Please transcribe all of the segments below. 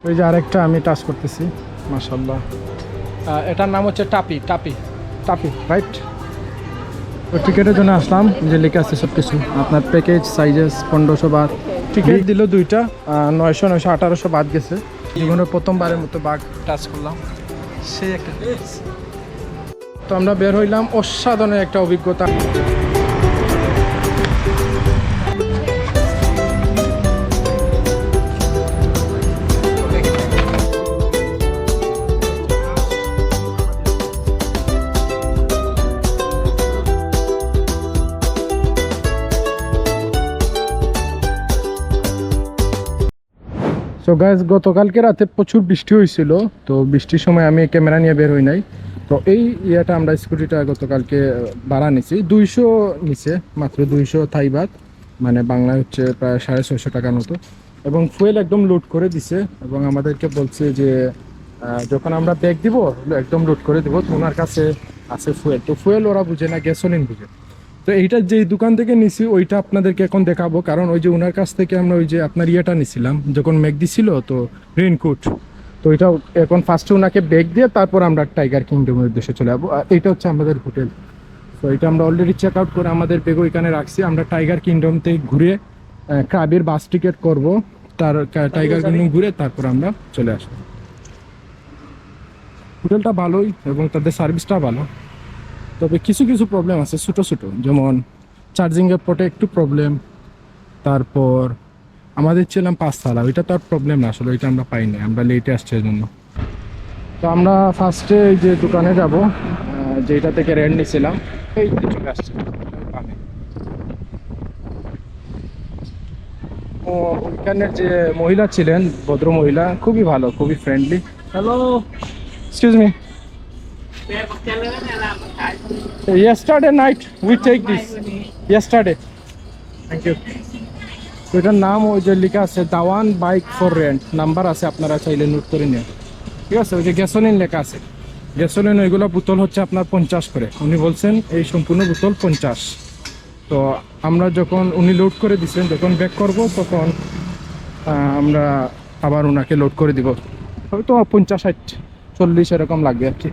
ওই যে আরেকটা আমি টাচ করতেছি, মাশাআল্লাহ। এটার নাম হচ্ছে টাপি টাপি টাপি, রাইট? ওই টিকিটের জন্য আসলাম, যে লেখা আছে সব কিছু, আপনার প্যাকেজ সাইজেস 1500 বাদ। টিকিট দিল দুইটা, 900 900 1800 বাদ গেছে। জীবনের প্রথমবারের মতো বাঘ টাচ করলাম, সে একটা। তো আমরা বের হইলাম, অসাধারণ একটা অভিজ্ঞতা। সো গাইস, গতকালকে রাতে প্রচুর বৃষ্টি হয়েছিল। তো বৃষ্টির সময় আমি ক্যামেরা নিয়ে বের হই নাই। তো এই ইয়েটা আমরা স্কুটিটা গতকালকে ভাড়া নিছি, 200 নিচে, মাত্র 200 থাই বাদ, মানে বাংলায় হচ্ছে প্রায় 650 টাকার মতো। এবং ফুয়েল একদম লোড করে দিছে, এবং আমাদেরকে বলছে যে যখন আমরা ব্যাগ দিব একদম লোড করে দিব, তো ওনার কাছে আছে ফুয়েল। তো ফুয়েল ওরা বুঝে না, গ্যাসোলিন বুঝে। তো এইটা যেই দোকান থেকে নিছি ওইটা আপনাদেরকে এখন দেখাবো, কারণ ওই যে ওনার কাছ থেকে আমরা ওই যে আপনার ইয়েটা নিছিলাম যখন মেঘ দিছিল, তো রেইনকোট। তো এটা এখন ফার্স্টে ওনাকে ব্যাগ দিয়ে তারপর আমরা টাইগার কিংডমের উদ্দেশ্যে চলে যাবো। এইটা হচ্ছে আমাদের হোটেল। তো এটা আমরা অলরেডি চেক আউট করে আমাদের ব্যাগ ওইখানে রাখছি। আমরা টাইগার কিংডম থেকে ঘুরে ক্রাবের বাস টিকিট করবো, তার টাইগার কিংডম ঘুরে তারপর আমরা চলে আসবো। হোটেলটা ভালোই এবং তাদের সার্ভিসটা ভালো, তবে কিছু কিছু প্রবলেম আছে ছোটো ছোটো, যেমন চার্জিংয়ের পটে একটু প্রবলেম। তারপর আমাদের ছিলাম 5 তালা, ওইটা তো আর প্রবলেম না, আসলে ওইটা আমরা পাইনি, আমরা লেটে আসছি এই জন্য। তো আমরা ফার্স্টে যে দোকানে যাব, যেটা থেকে রেন্ট নিয়েছিলাম, এই যে চলে আসছে। ও ওইখানের যে মহিলা ছিলেন, ভদ্র মহিলা, খুবই ভালো, খুবই friendly. Hello, excuse me, yesterday night we take this, yesterday, thank you. তো এটার নাম ওই যে লেখা আছে দাওয়ান বাইক ফর রেন্ট, নাম্বার আছে, আপনারা চাইলে নোট করে নিন, ঠিক আছে? ওই যে গ্যাসোলিন লেখা আছে, গ্যাসোলিন ওইগুলো বোতল হচ্ছে আপনার 50 করে, উনি বলছেন এই সম্পূর্ণ বোতল 50। তো আমরা যখন উনি লোড করে দিচ্ছেন, যখন ব্যাক করব তখন আমরা আবার ওনাকে লোড করে দিব, হয়তো 50 60 40 এরকম লাগবে আর কি।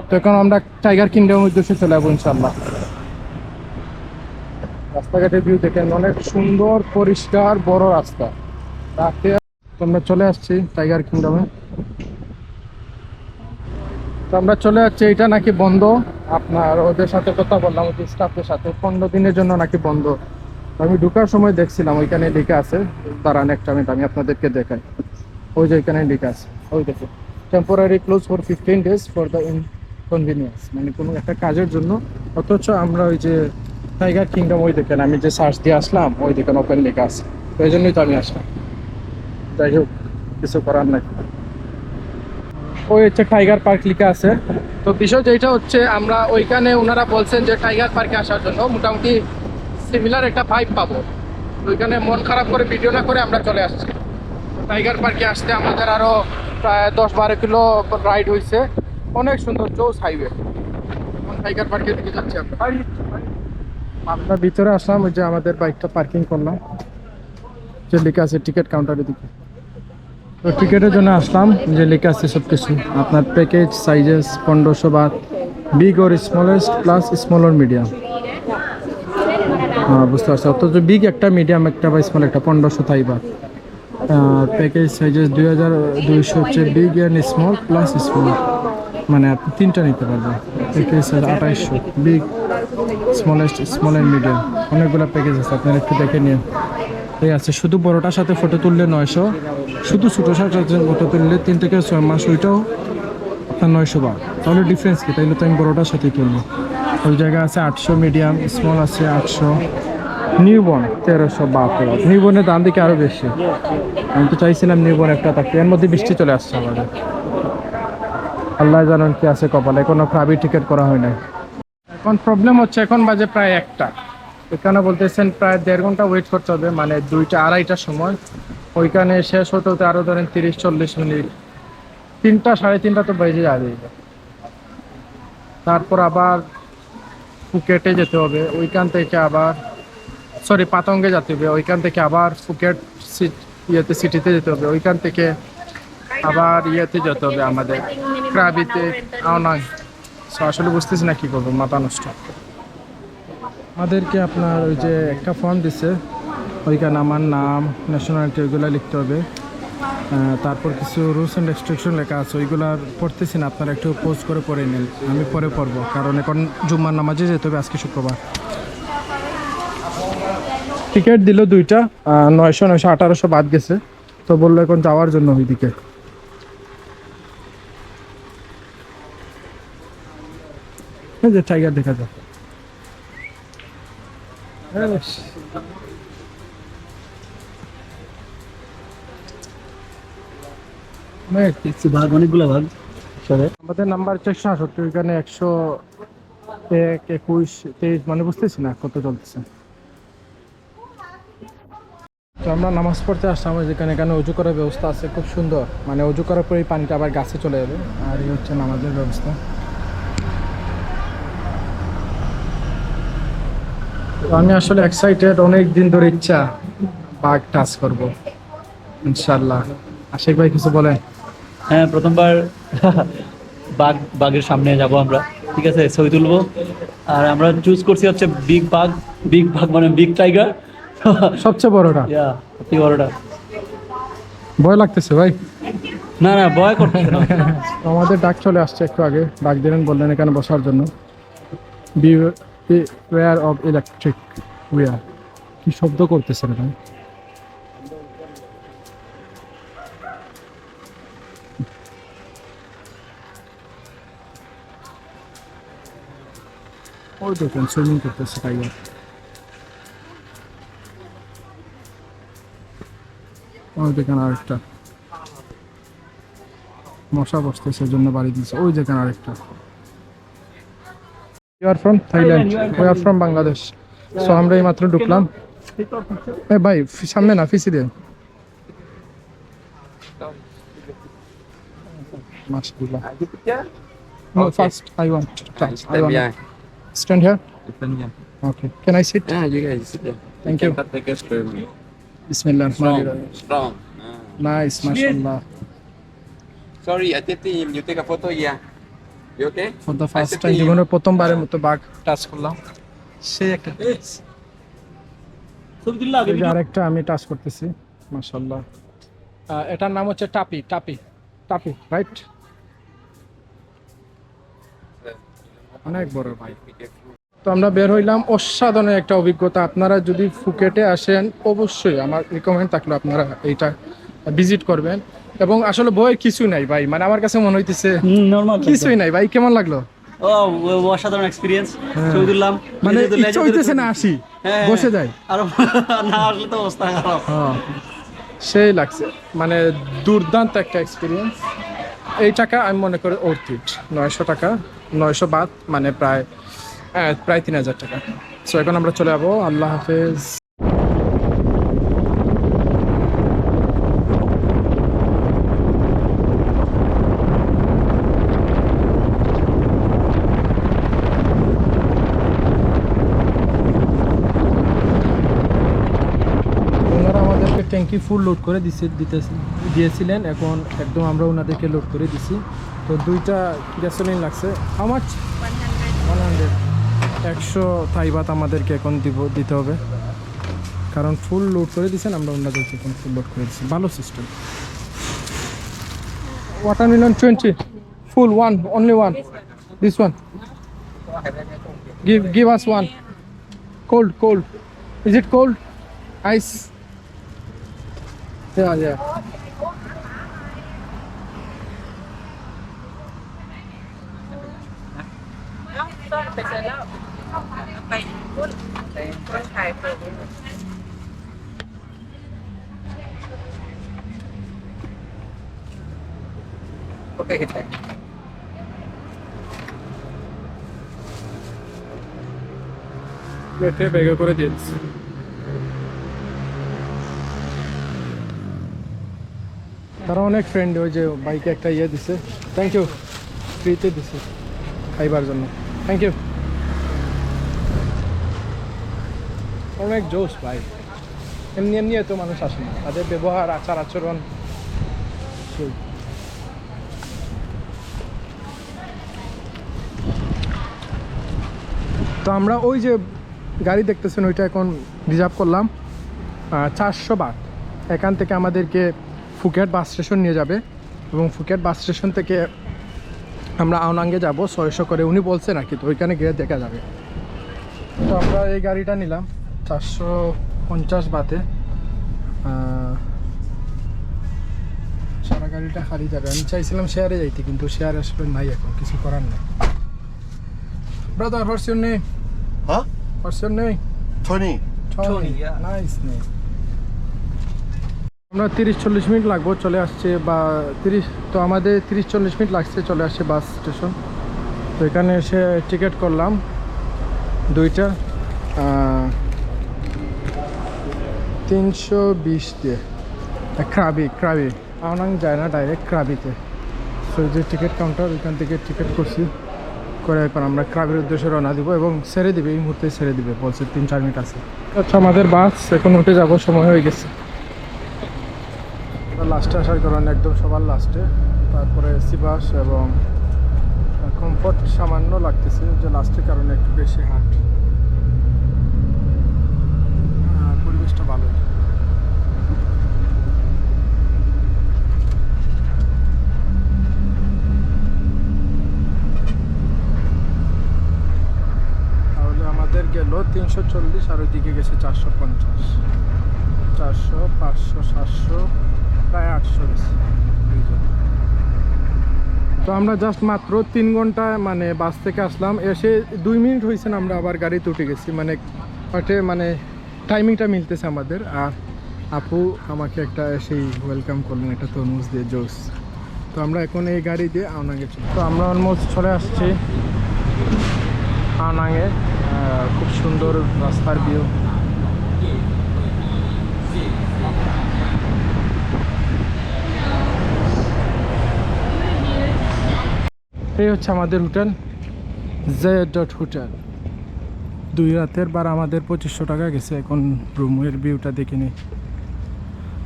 তো এখন আমরা টাইগার কিংডমের উদ্দেশ্যে চলে যাবো ইনশাল্লাহ। রাস্তাঘাটের ভিউ দেখেন, অনেক সুন্দর পরিষ্কার বড় রাস্তা। রাতে আমরা চলে আসছি টাইগার কিংডমে। তো আমরা চলে যাচ্ছি, এটা নাকি বন্ধ। আপনার ওদের সাথে কথা বললাম, ওই স্টাফের সাথে, 15 দিনের জন্য নাকি বন্ধ। আমি ঢোকার সময় দেখছিলাম ওইখানে লেখা আছে, দাঁড়ান একটা মিনিট আমি আপনাদেরকে দেখাই। ওই যে ওইখানে লেখা আছে, ওই দেখুন, temporary close for 15 days for the inconvenience, মানে কোনো একটা কাজের জন্য। অথচ আমরা ওই যে টাইগার কিংডম, ওই দেখেন আমি যে সার্চ দিয়ে আসলাম, ওই দেখেন ওপেন লেখা আছে, তো এই জন্যই তো আমি আসলাম। যাই হোক, কিছু করার নাই। ওই হচ্ছে টাইগার পার্ক লেখা আছে। তো বিষয় যেটা হচ্ছে, আমরা ওইখানে ওনারা বলছেন যে টাইগার পার্কে আসার জন্য মোটামুটি সিমিলার একটা ভাইব পাবো। ওইখানে মন খারাপ করে ভিডিও না করে আমরা চলে আসছি। টাইগার পার্কে আসতে আমাদের আরো প্রায় 10-12 কিলো রাইড হয়েছে, অনেক সুন্দর জোস হাইওয়ে। টাইগার পার্কের দিকে যাচ্ছি আমরা ভিতরে আসলাম, ওই যে আমাদের বাইকটা পার্কিং করলাম, যে লেখা আছে টিকিট কাউন্টারের দিকে। তো টিকিটের জন্য আসলাম, যে লেখা আছে সব কিছু, আপনার প্যাকেজ সাইজেস 1500 বাদ, বিগ ওর স্মলেস্ট প্লাস স্মল ওর মিডিয়াম। হ্যাঁ, বুঝতে পারছি। অথচ বিগ একটা, মিডিয়াম একটা বা স্মল একটা, 1500 থাই বাদ। প্যাকেজ সাইজেস 2200 হচ্ছে big and small plus small, মানে আপনি 3টা নিতে পারবেন। Package size 2800, big, smallest, small and medium, অনেকগুলো প্যাকেজ আছে, আপনারা একটু দেখে নিন। এই আছে, শুধু বড়টার সাথে ফটো তুললে 900, শুধু ছোটোর সাথে ফটো তুললে 3 থেকে 6 মাস, ওইটাও আপনার 900 বাদ। তাহলে ডিফারেন্স কি? তাইলে তো আমি বড়টার সাথেই তুলবো। ওই জায়গায় আছে 800, মিডিয়াম, স্মল আছে 800, নিউবর্ন 1300 বাদ। নিউবর্নের দাম দিকে আরও বেশি। আমি তো চাইছিলাম নিউবর্ন একটা থাকতে, এর মধ্যে বৃষ্টি চলে আসছে আমাদের। আল্লাহ জানেন কি আছে কপালে, কোনো ক্রাবি টিকিট করা হয় নাই। এখন প্রবলেম হচ্ছে, এখন বাজে প্রায় 1টা, এখানে বলতেছেন প্রায় 1.5 ঘন্টা ওয়েট করতে হবে, মানে 2টা 2:30টার সময়। ওইখানে শেষ হতে হতে আরও ধরেন 30-40 মিনিট, 3টা 3:30 তো বেজে যাবে। তারপর আবার ফুকেটে যেতে হবে, ওইখান থেকে আবার পাতঙ্গে যেতে হবে, ওইখান থেকে আবার ফুকেট ইয়েতে সিটিতে যেতে হবে, ওইখান থেকে আবার ইয়েতে যেতে হবে আমাদের ক্রাবিতে। নয়, So, আসলে বুঝতেছি না কি করবো, মাথা নষ্ট। আমাদেরকে আপনার ওই যে একটা ফর্ম দিছে, ওইখানে আমার নাম, ন্যাশনালিটি ওইগুলো লিখতে হবে। তারপর কিছু রুলস অ্যান্ড রেস্ট্রিকশন লেখা আছে, ওইগুলো পড়তেছি না, আপনারা একটু পোস্ট করে পড়ে নিন, আমি পরে পড়বো, কারণ এখন জুম্মার নামাজে যেতে হবে আজকে শুক্রবার। টিকিট দিল দুইটা, 900 900 1800 বাদ গেছে, তো বললো এখন যাওয়ার জন্য ওইদিকে। এই যে টাইগার দেখা যায়। ভাগ অনেকগুলো ভাগ। আমাদের নাম্বার 168, ওইখানে 101 21 23, মানে বুঝতেছি না কত চলতেছে। তো আমরা নামাজ পড়তে আসলাম, যেখানে এখানে উজু করার ব্যবস্থা আছে, খুব সুন্দর, মানে উজু করার পরে এই পানিটা আবার গাছে চলে যাবে। আর এই হচ্ছে নামাজের ব্যবস্থা। তো আমি আসলে এক্সাইটেড, অনেক দিন ধরে ইচ্ছা বাঘ টাচ করব ইনশাল্লাহ। আশিক ভাই কিছু বলেন। হ্যাঁ, প্রথমবার বাঘের সামনে যাব আমরা, ঠিক আছে, ছবি তুলবো। আর আমরা চুজ করছি হচ্ছে বিগ বাঘ মানে বিগ টাইগার। সবচেয়ে বড়টা। ইয়া, সত্যি বড়টা। ভয় লাগতেছে ভাই। না না, ভয় করতেছে না। তো আমাদের ডাক চলে আসছে একটু আগে, ডাক দিলেন, বললেন এখানে বসার জন্য। Wire of electric wire. কি শব্দ করতেছে রে ভাই। ওই দেখুন সুইমিং করতেছে টাইগার। ওই দেখেন আরেকটা মশা বসতেছে, জন্য বাড়ি দিচ্ছে। ওই দেখেন আরেকটা। You are from Thailand, we are from Bangladesh. So আমরা এই মাত্র ঢুকলাম। এ ভাই সামনে না, ফিসি দেন। মাশাআল্লাহ। No, first I want to touch. I want to stand here. Okay. Can I sit? Yeah, you guys sit there. Thank you. Cut the guest for me. Bismillah. Strong. Strong. Nice, mashallah. Sorry, I did him. You take a photo, yeah. You okay? For the first time জীবনের প্রথমবারের মতো বাঘ touch করলাম। সেই একটা ছবি তুললে আগে এই যে আরেকটা আমি টাচ করতেছি, মাশাআল্লাহ। এটার নাম হচ্ছে টাপি, রাইট? অনেক বড় ভাই। তো আমরা বের হইলাম, অসাধারণ একটা অভিজ্ঞতা। আপনারা যদি ফুকেটে আসেন, অবশ্যই আমার রিকমেন্ড থাকলো আপনারা এইটা ভিজিট করবেন। এবং আসলে ভয়ের কিছু নাই ভাই, মানে আমার কাছে মনে হইতেছে নরমাল কিছুই নাই ভাই। কেমন লাগলো? ও, অসাধারণ এক্সপিরিয়েন্স। ছবি তুললাম, মানে ইচ্ছা হইতেছে না আসি, বসে যাই। আর না আসলে তো অবস্থা খারাপ। হ্যাঁ, সেই লাগছে, মানে দুর্দান্ত একটা এক্সপিরিয়েন্স। এই টাকা আমি মনে করি অর্থ ইট। 900 টাকা, 900 বাদ, মানে প্রায় 3000 টাকা। সো এখন আমরা চলে যাবো। আল্লাহ হাফেজ। ওনারা আমাদেরকে ট্যাঙ্কি ফুল লোড করে দিয়েছিলেন, এখন একদম আমরা ওনাদেরকে লোড করে দিছি। তো 2টা গ্যাসোলিন লাগছে। How much? 100। 100 থাই বাত আমাদেরকে এখন দিতে হবে, কারণ ফুল লোড করে দিয়েছেন, আমরা ওনাদেরকে এখন ফুল লোড করে দিচ্ছি। ভালো system. Watermelon 20 full, only one, this one. Give us one. Cold. Is it cold? Ice? Yeah. Okay. প্লেটে ব্যাগে করে দিয়েছি। তারা অনেক ফ্রেন্ড, ওই যে বাইকে একটা ইয়ে দিছে, থ্যাংক ইউ, ফ্রিতে দিছে খাইবার জন্য, থ্যাংক ইউ। অনেক জোশ ভাই, এমনি এত মানুষ আসে না, তাদের ব্যবহার, আচার আচরণ। তো আমরা ওই যে গাড়ি দেখতেছেন ওইটা এখন রিজার্ভ করলাম 400 বাট। এখান থেকে আমাদেরকে ফুকেট বাস স্টেশন নিয়ে যাবে এবং ফুকেট বাস স্টেশন থেকে আমরা আওনাঙ্গে যাব 600 করে উনি বলছেন আর কি, তো ওইখানে গিয়ে দেখা যাবে। তো আমরা এই গাড়িটা নিলাম 450 বাতে। সারা গাড়িটা খালি যাবে। আমি চাইছিলাম শেয়ারে যাইতে, কিন্তু শেয়ার আসলে নাই, এখন কিছু করার নেই। Brother, what's your name? Huh? What's your name? Tony. Tony, yeah. Nice name. আমরা 30-40 মিনিট লাগবো চলে আসছে, বা 30, তো আমাদের 30-40 মিনিট লাগছে চলে আসছে বাস স্টেশন। তো এখানে এসে টিকিট করলাম দুইটা 320 দিয়ে। ক্রাবি আওনাং যায় না, ডাইরেক্ট ক্রাবিতে। সো যে টিকিট কাউন্টার, ওইখান থেকে টিকিট করছি, করে এখন আমরা ক্রাবির উদ্দেশ্যে রওনা দিব এবং ছেড়ে দিবে, এই মুহূর্তে ছেড়ে দিবে বলছে, 3-4 মিনিট আছে। আচ্ছা, আমাদের বাস এখন উঠে যাব, সময় হয়ে গেছে। লাস্টে আসার কারণে একদম সবার লাস্টে, তারপরে এসি বাস এবং কমফর্ট সামান্য লাগতেছে, যে লাস্টের কারণে একটু বেশি হাট। পরিবেশটা ভালো। তাহলে আমাদের গেল 340, আর ওইদিকে গেছে 450, 400, 500, 700, প্রায় 800 গেছে। তো আমরা জাস্ট মাত্র 3 ঘন্টা মানে বাস থেকে আসলাম, এসে 2 মিনিট হয়েছে আমরা আবার গাড়িতে উঠে গেছি। মানে টাইমিংটা মিলতেছে আমাদের। আর আপু আমাকে একটা সেই ওয়েলকাম করলেন, একটা তরমুজ দিয়ে, জুস। তো আমরা এখন এই গাড়ি দিয়ে আওনাঙ্গে চলি। তো আমরা অলমোস্ট চলে আসছি আওনাঙ্গে। খুব সুন্দর রাস্তার ভিউ। এই হচ্ছে আমাদের হোটেল, Z. হোটেল। 2 রাতের বার আমাদের 2500 টাকা গেছে। এখন রুমের ভিউটা দেখে নিই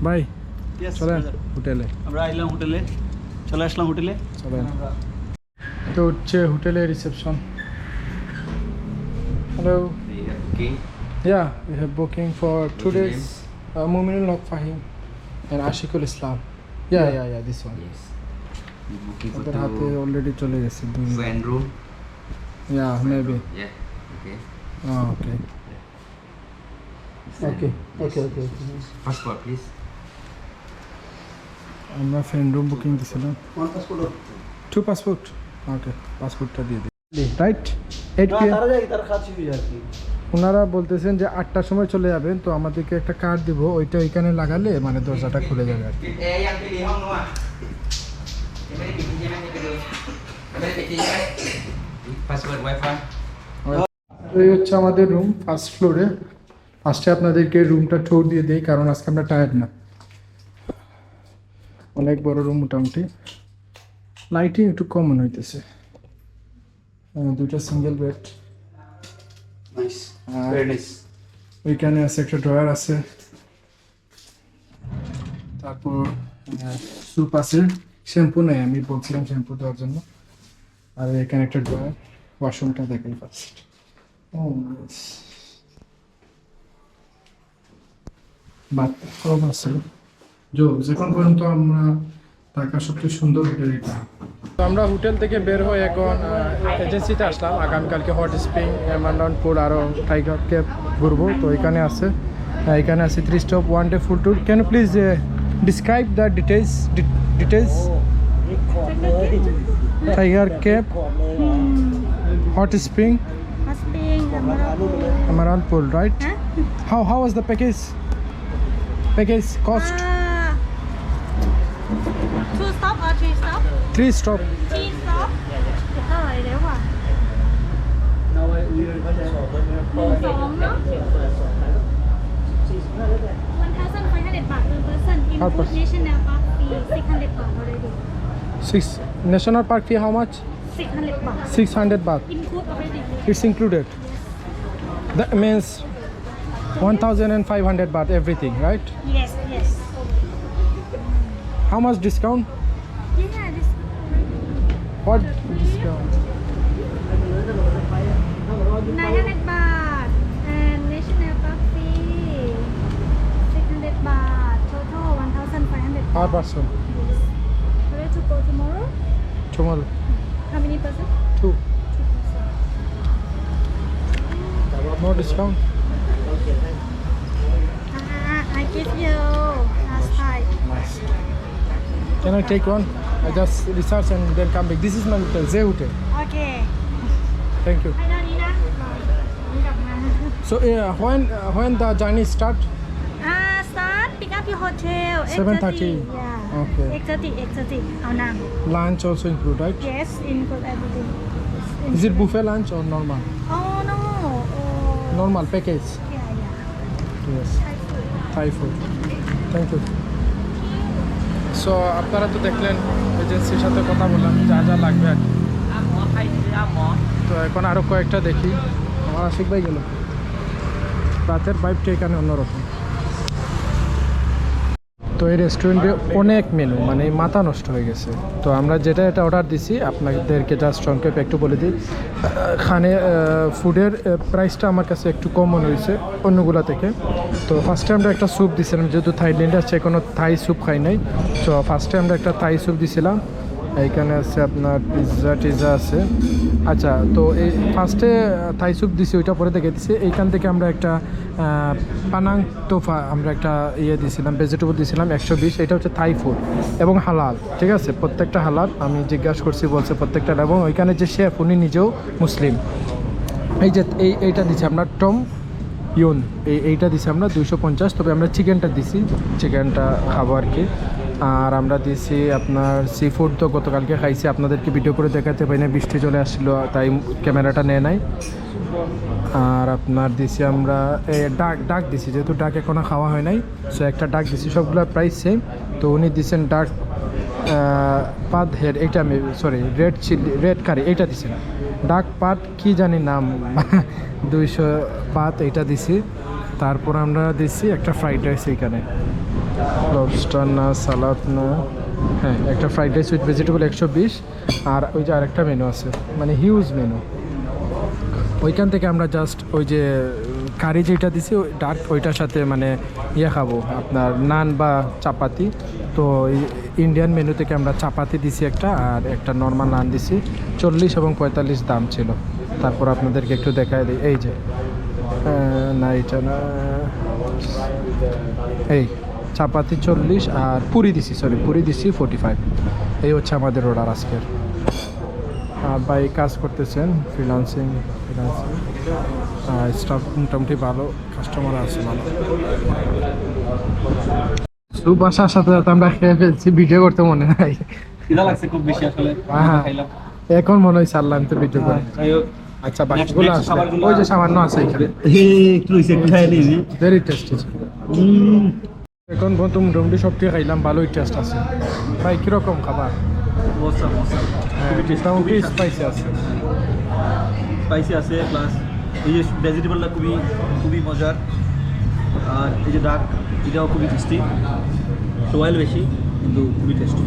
ভাই। Yes, চলেন brother. হোটেলে, আমরা আইলাম হোটেলে, চলে আসলাম হোটেলে। চলেন। তো হচ্ছে হোটেলের reception. Hello, Okay. yeah, we have booking for 2 days. Muminul Haq Fahim and Ashikul Islam. Yeah, this one. Yes. You booking for ওদের হাতে অলরেডি চলে গেছে 2 minute. friend room? Yeah, maybe. Yeah. Okay. Okay. Okay. Passport, please. আমরা friend room booking দিছিলাম। 2 passport. ওকে, পাসপোর্টটা দিয়ে দিই। Right 8 PM। ওনারা বলতেছেন যে 8টার সময় চলে যাবেন, তো আমাদেরকে একটা কার্ড দিব, ওইটা এখানে লাগালে মানে দরজাটা খুলে যাবে আর কি। Yang pilih hong luar. Yang mana pilih yang mana pilih? Yang mana pilih yang mana? Password Wi-Fi. এই হচ্ছে আমাদের রুম, ফার্স্ট ফ্লোরে। ফার্স্টে আপনাদেরকে রুমটা ট্যুর দিয়ে দেই, কারণ আজকে আমরা টায়ার্ড না। অনেক বড় রুম মোটামুটি। লাইটিং একটু কমন হইতেছে। 2টা সিঙ্গেল বেড। Nice. আর Very nice. ওইখানে আছে একটা ড্রয়ার আছে, তারপর স্যুপ আছে। শ্যাম্পু নেই, আমি বলছিলাম শ্যাম্পু দেওয়ার জন্য। আর এখানে একটা ড্রয়ার। ওয়াশরুমটা দেখাই ফার্স্ট। ও নাইস। বাথরুম আছে। এখন পর্যন্ত আমরা ঢাকা সবচেয়ে সুন্দর হোটেল এটা। তো আমরা হোটেল থেকে বের হয়ে এখন এজেন্সিতে আসলাম। আগামীকালকে হট স্প্রিং, মান্ডানপুর আরও টাইগার কেপ ঘুরবো। তো এখানে আছে 3 stop 1 day full tour. Can you please describe the details? Tiger cape, hot spring, Amaralpur, right? How was the package cost? 2 stop or 3 stop? 3 stop. 3 stop? เท่าไหร่แล้วอ่ะ12เนาะ 1,500 baht per person. Include national park fee 600 baht already. 6 national park fee, how much? 600 baht. 600 baht. Include already. It's included. That means 1,500 baht everything, right? Yes. How much discount? Yeah, this What discount? 900 baht and national park fee 600 baht total 1,500 Per person. Where to go tomorrow? Tomorrow. How many person? 2. 2 person. No discount. I give you last time. Nice. Can I take one? I just research and then come back. This is my hotel, Zay Hotel. Okay. Thank you. ให้ด้านนี้นะกลับมา So when the journey start? start pick up your hotel 7:30. yeah Okay. 8:30 เอาน Lunch also include, right? yes include everything Is it buffet lunch or normal? oh no oh Normal package. yeah Yes. Thai food Thai food. Thank you. So আপনারা তো দেখলেন এজেন্সির সাথে কথা বললাম যা যা লাগবে আর কি। তো এখন আরও কয়েকটা দেখি। আমার আশিক ভাই গেল। রাতের ভাইবটা এখানে অন্যরকম। তো এই রেস্টুরেন্টে অনেক মেনু মানে মাথা নষ্ট হয়ে গেছে। তো আমরা যেটা এটা অর্ডার দিছি আপনাদেরকে জাস্ট সংক্ষেপে একটু বলে দিই। ফুডের প্রাইসটা আমার কাছে একটু কম মনে হয়েছে অন্যগুলা থেকে। তো ফার্স্টে আমরা একটা স্যুপ দিছিলাম, যেহেতু থাইল্যান্ডে আছে কোনো থাই স্যুপ খাই নাই। তো ফার্স্টে আমরা একটা থাই স্যুপ দিছিলাম। এইখানে আছে আপনার পিৎজা টিজা আছে। আচ্ছা, তো এই ফার্স্টে থাই স্যুপ দিছি, ওইটা পরে দেখে দিছি। এইখান থেকে আমরা একটা পানাং তোফা আমরা একটা দিয়েছিলাম, ভেজিটেবল দিয়েছিলাম 120। এটা হচ্ছে থাই ফুড এবং হালাল, ঠিক আছে, প্রত্যেকটা হালাল। আমি জিজ্ঞাসা করছি, বলছে প্রত্যেকটা। এবং ওইখানে যে শেফ উনি নিজেও মুসলিম। এই যে এইটা দিচ্ছি আমরা টম ইউন, এইটা দিছি আমরা 250। তবে আমরা চিকেনটা দিছি, চিকেনটা খাবো আর কি। আর আমরা দিছি আপনার সি ফুড, তো গতকালকে খাইছি, আপনাদেরকে ভিডিও করে দেখাতে পারি না, বৃষ্টি চলে আসছিলো তাই ক্যামেরাটা নেয় নাই। আর আপনার দিছি আমরা ডাক দিছি, যেহেতু ডাক এখনও খাওয়া হয় নাই, সো একটা ডাক দিছি। সবগুলোর প্রাইস সেম। তো উনি দিচ্ছেন ডাক পাত হেড, এইটা আমি রেড চিলি রেড কারি এইটা দিছেন। ডাক পাত কি জানি নাম 200 পাত এইটা দিছি। তারপর আমরা দিছি একটা ফ্রাইড রাইস, এইখানে লবস্টার না সালাদ না, হ্যাঁ একটা ফ্রাইড রাইস উইথ ভেজিটেবল 120। আর ওই যে আরেকটা মেনু আছে, মানে হিউজ মেনু। ওইখান থেকে আমরা জাস্ট ওই যে কারি যেটা দিছি ডার্ক, ওইটার সাথে মানে খাবো আপনার নান বা চাপাতি। তো ইন্ডিয়ান মেনু থেকে আমরা চাপাতি দিছি একটা, আর একটা নর্মাল নান দিছি। 40 এবং 45 দাম ছিল। তারপর আপনাদেরকে একটু দেখায় দিই, এই যে না এটা না, এই চাপাতি 40 আর পুরি দিছি, পুরি দিছি 45। এই হচ্ছে আমাদের অর্ডার আজকের। আর ভাই কাজ করতেছেন ফ্রিল্যান্সিং, স্টাফ মোটামুটি ভালো, কাস্টমার আছে ভালো। স্যুপ আসার সাথে সাথে আমরা খেয়ে ফেলছি, ভিডিও করতে মনে নাই। খিদা লাগছে খুব বেশি আসলে, হ্যাঁ খাইলাম। এখন মনে হয় সারলাম তো ভিডিও করে। যাই হোক, আচ্ছা বাকিগুলো আছে, ওই যে সামান্য আছে এখানে, একটু হইছে, একটু খাই নিবি। Very tasty. এখন পর্যন্ত মোটামুটি সব থেকে খাইলাম, ভালোই টেস্ট আছে। ভাই কীরকম খাবার? মোটামুটি স্পাইসি আছে, স্পাইসি আছে, প্লাস এই যে ভেজিটেবলটা খুবই মজার। আর এই যে ডাক, এটাও খুবই টেস্টি। অয়েল বেশি কিন্তু খুবই টেস্টি।